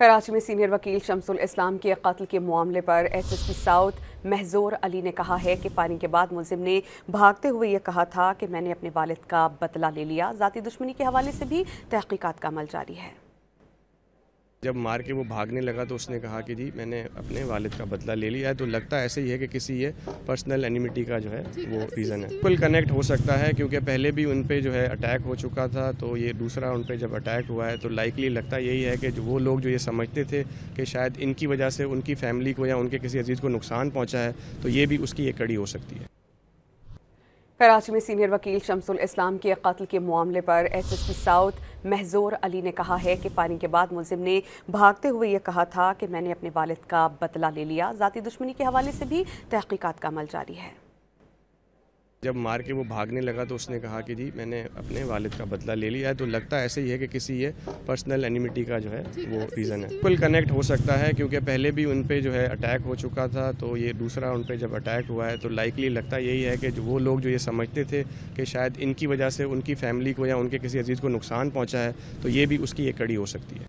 कराची में सीनियर वकील शमसुल इस्लाम के कत्ल के मामले पर SSP साउथ महजूर अली ने कहा है कि फायरिंग के बाद मुलजिम ने भागते हुए ये कहा था कि मैंने अपने वालिद का बदला ले लिया। ज़ाती दुश्मनी के हवाले से भी तहकीकात का अमल जारी है। जब मार के वो भागने लगा तो उसने कहा कि जी मैंने अपने वालिद का बदला ले लिया है। तो लगता ऐसे ही है कि किसी ये पर्सनल एनिमिटी का जो है वो रीज़न है। फुल कनेक्ट हो सकता है क्योंकि पहले भी उन पे जो है अटैक हो चुका था, तो ये दूसरा उन पे जब अटैक हुआ है तो लाइकली लगता यही है कि जो वो लोग जो ये समझते थे कि शायद इनकी वजह से उनकी फैमिली को या उनके किसी अजीज़ को नुकसान पहुँचा है, तो ये भी उसकी एक कड़ी हो सकती है। कराची में सीनियर वकील शमसुल इस्लाम के कत्ल के मामले पर SSP साउथ महजूर अली ने कहा है कि फायरिंग के बाद मुलजिम ने भागते हुए ये कहा था कि मैंने अपने वालिद का बदला ले लिया। ज़ाती दुश्मनी के हवाले से भी तहकीकात का अमल जारी है। जब मार के वो भागने लगा तो उसने कहा कि जी मैंने अपने वालिद का बदला ले लिया है। तो लगता ऐसे ही है कि किसी ये पर्सनल एनिमिटी का जो है वो रीज़न है। फुल कनेक्ट हो सकता है क्योंकि पहले भी उन पे जो है अटैक हो चुका था, तो ये दूसरा उन पे जब अटैक हुआ है तो लाइकली लगता यही है कि जो वो लोग जो ये समझते थे कि शायद इनकी वजह से उनकी फैमिली को या उनके किसी अजीज़ को नुकसान पहुँचा है, तो ये भी उसकी एक कड़ी हो सकती है।